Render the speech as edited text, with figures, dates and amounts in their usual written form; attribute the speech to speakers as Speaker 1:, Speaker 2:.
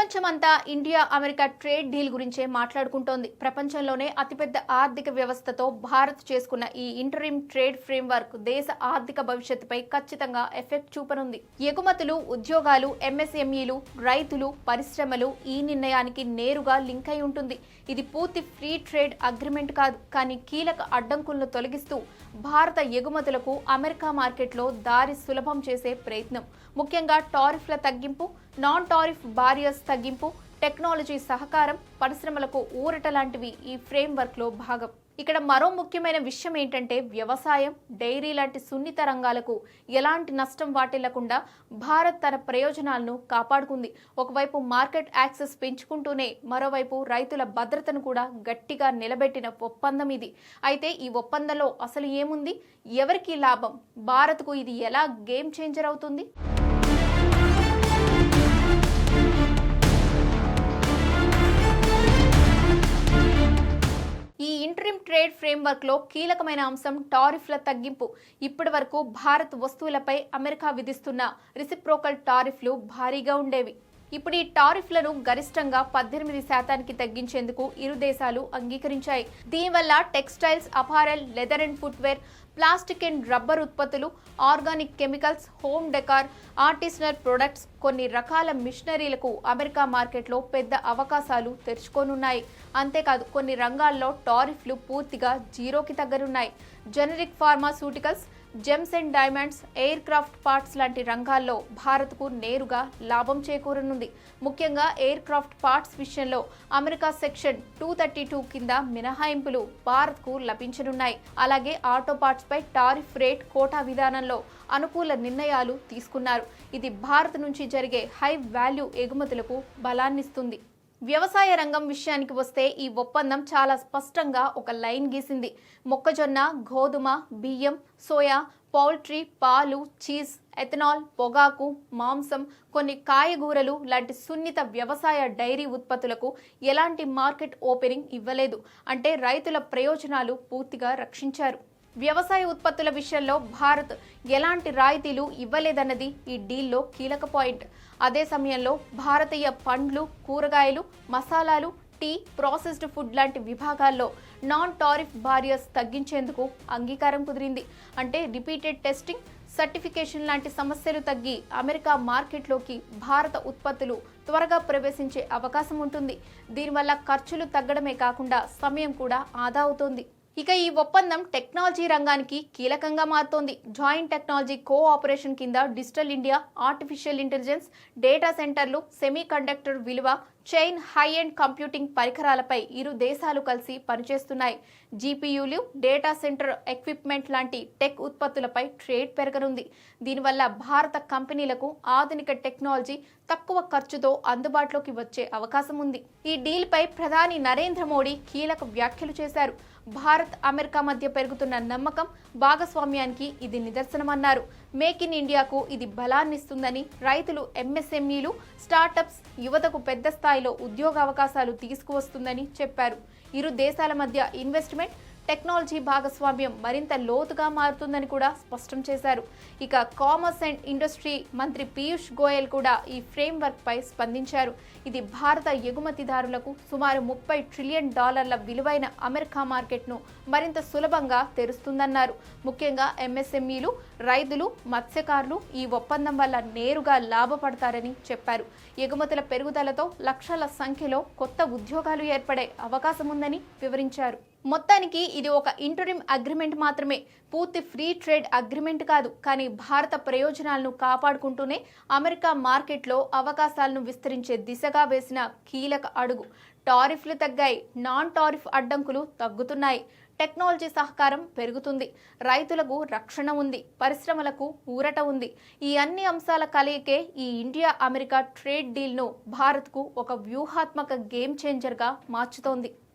Speaker 1: ప్రపంచమంతా India America trade deal గురించే మాట్లాడుకుంటోంది. ప్రపంచంలోనే అతిపెద్ద ఆర్థిక వ్యవస్థతో భారత్ చేసుకున్న ఈ ఇంటరిమ్ ట్రేడ్ ఫ్రేమ్వర్క్ దేశ ఆర్థిక భవిష్యత్తుపై ఖచ్చితంగా ఎఫెక్ట్ చూపనుంది. ఎగుమతులు, ఉద్యోగాలు, ఎంఎస్ఎంఈలు, రైతులు, పరిశ్రమలు ఈ నిర్ణయానికి నేరుగా లింక్ అయి ఉంటుంది. ఇది పూర్తి ఫ్రీ ట్రేడ్ అగ్రిమెంట్ కాదు, కానీ కీలక అడ్డంకులను తొలగిస్తూ భారత ఎగుమతులకు అమెరికా మార్కెట్లో దారి సులభం చేసే ప్రయత్నం. ముఖ్యంగా టారిఫ్ల తగ్గింపు, నాన్ టారిఫ్ బారియర్స్ తగ్గింపు, టెక్నాలజీ సహకారం, పరిశ్రమలకు ఊరట లాంటివి ఈ ఫ్రేమ్వర్క్ లో భాగం. ఇక్కడ మరో ముఖ్యమైన విషయం ఏంటంటే వ్యవసాయం, డైరీ లాంటి సున్నిత రంగాలకు ఎలాంటి నష్టం వాటిల్లకుండా భారత్ తన ప్రయోజనాలను కాపాడుకుంది. ఒకవైపు మార్కెట్ యాక్సెస్ పెంచుకుంటూనే మరోవైపు రైతుల భద్రతను కూడా గట్టిగా నిలబెట్టిన ఒప్పందం ఇది. అయితే ఈ ఒప్పందంలో అసలు ఏముంది, ఎవరికి లాభం, భారత్కు ఇది ఎలా గేమ్ చేంజర్ అవుతుంది? ఈ ఇంటరిమ్ ట్రేడ్ ఫ్రేమ్వర్క్ లో కీలకమైన అంశం టారిఫ్ల తగ్గింపు. ఇప్పటి వరకు భారత్ వస్తువులపై అమెరికా విధిస్తున్న రెసిప్రోకల్ టారిఫ్లు భారీగా ఉండేవి. ఇప్పుడు ఈ టారిఫ్లను గరిష్టంగా 18% తగ్గించేందుకు ఇరు దేశాలు అంగీకరించాయి. దీనివల్ల textiles, apparel, leather and footwear, plastic and rubber ఉత్పత్తులు, organic chemicals, home decor, artisanal products, కొన్ని రకాల మిషనరీలకు అమెరికా మార్కెట్లో పెద్ద అవకాశాలు తెరుచుకోనున్నాయి. అంతేకాదు కొన్ని రంగాల్లో టారిఫ్లు పూర్తిగా జీరోకి తగ్గనున్నాయి. Generic pharmaceuticals, gems and diamonds, aircraft parts లాంటి రంగాల్లో భారత్కు నేరుగా లాభం చేకూరనుంది. ముఖ్యంగా ఎయిర్ క్రాఫ్ట్ పార్ట్స్ విషయంలో అమెరికా సెక్షన్ 232 కింద మినహాయింపులు భారత్కు లభించనున్నాయి. అలాగే ఆటో పార్ట్స్ పై టారిఫ్ రేట్ కోటా విధానంలో అనుకూల నిర్ణయాలు తీసుకున్నారు. ఇది భారత్ నుంచి జరిగే హై వాల్యూ ఎగుమతులకు బలాన్నిస్తుంది. వ్యవసాయ రంగం విషయానికి వస్తే ఈ ఒప్పందం చాలా స్పష్టంగా ఒక లైన్ గీసింది. మొక్కజొన్న, గోధుమ, బియ్యం, సోయా, పౌల్ట్రీ, పాలు, చీజ్, ఎథనాల్, పొగాకు, మాంసం, కొన్ని కాయగూరలు లాంటి సున్నిత వ్యవసాయ డైరీ ఉత్పత్తులకు ఎలాంటి మార్కెట్ ఓపెనింగ్ ఇవ్వలేదు. అంటే రైతుల ప్రయోజనాలు పూర్తిగా రక్షించారు. వ్యవసాయ ఉత్పత్తుల విషయంలో భారత్ ఎలాంటి రాయితీలు ఇవ్వలేదన్నది ఈ డీల్లో కీలక పాయింట్. అదే సమయంలో భారతీయ పండ్లు, కూరగాయలు, మసాలాలు, టీ, ప్రాసెస్డ్ ఫుడ్ లాంటి విభాగాల్లో నాన్ టారిఫ్ బారియర్స్ తగ్గించేందుకు అంగీకారం కుదిరింది. అంటే రిపీటెడ్ టెస్టింగ్, సర్టిఫికేషన్ లాంటి సమస్యలు తగ్గి అమెరికా మార్కెట్లోకి భారత ఉత్పత్తులు త్వరగా ప్రవేశించే అవకాశం ఉంటుంది. దీనివల్ల ఖర్చులు తగ్గడమే కాకుండా సమయం కూడా ఆదా అవుతోంది. ఇక ఈ ఒప్పందం టెక్నాలజీ రంగానికి కీలకంగా మారుతోంది. జాయింట్ టెక్నాలజీ కోఆపరేషన్ కింద digital India, artificial intelligence, data సెంటర్లు, సెమీ కండక్టర్ విలువ చైన్, హై ఎండ్ కంప్యూటింగ్ పరికరాలపై ఇరు దేశాలు కలిసి పనిచేస్తున్నాయి. జీపీయూలు, డేటా సెంటర్ ఎక్విప్మెంట్ లాంటి టెక్ ఉత్పత్తులపై ట్రేడ్ పెరగనుంది. దీనివల్ల భారత కంపెనీలకు ఆధునిక టెక్నాలజీ తక్కువ ఖర్చుతో అందుబాటులోకి వచ్చే అవకాశం ఉంది. ఈ డీల్ పై ప్రధాని నరేంద్ర మోడీ కీలక వ్యాఖ్యలు చేశారు. భారత్, అమెరికా మధ్య పెరుగుతున్న నమ్మకం, భాగస్వామ్యానికి ఇది నిదర్శనమన్నారు. మేక్ ఇన్ ఇండియాకు ఇది బలాన్నిస్తుందని, రైతులు, ఎంఎస్ఎంఈలు, స్టార్టప్స్, యువతకు పెద్ద స్థాయిలో ఉద్యోగ అవకాశాలు తీసుకువస్తుందని చెప్పారు. ఇరు దేశాల మధ్య ఇన్వెస్ట్మెంట్, టెక్నాలజీ భాగస్వామ్యం మరింత లోతుగా మారుతుందని కూడా స్పష్టం చేశారు. ఇక కామర్స్ అండ్ ఇండస్ట్రీ మంత్రి పీయూష్ గోయల్ కూడా ఈ ఫ్రేమ్వర్క్ పై స్పందించారు. ఇది భారత ఎగుమతిదారులకు సుమారు $30 ట్రిలియన్ విలువైన అమెరికా మార్కెట్ను మరింత సులభంగా తెరుస్తుందన్నారు. ముఖ్యంగా ఎంఎస్ఎంఈలు, రైతులు, మత్స్యకారులు ఈ ఒప్పందం వల్ల నేరుగా లాభపడతారని చెప్పారు. ఎగుమతుల పెరుగుదలతో లక్షల సంఖ్యలో కొత్త ఉద్యోగాలు ఏర్పడే అవకాశం ఉందని వివరించారు. మొత్తానికి ఇది ఒక ఇంటరిమ్ అగ్రిమెంట్ మాత్రమే, పూర్తి ఫ్రీ ట్రేడ్ అగ్రిమెంట్ కాదు. కానీ భారత ప్రయోజనాలను కాపాడుకుంటూనే అమెరికా మార్కెట్లో అవకాశాలను విస్తరించే దిశగా వేసిన కీలక అడుగు. టారిఫ్లు తగ్గాయి, నాన్ టారిఫ్ అడ్డంకులు తగ్గుతున్నాయి, టెక్నాలజీ సహకారం పెరుగుతుంది, రైతులకు రక్షణ ఉంది, పరిశ్రమలకు ఊరట ఉంది. ఈ అన్ని అంశాల కలయికే ఈ ఇండియా అమెరికా ట్రేడ్ డీల్ను భారత్కు ఒక వ్యూహాత్మక గేమ్ చేంజర్గా మార్చుతోంది.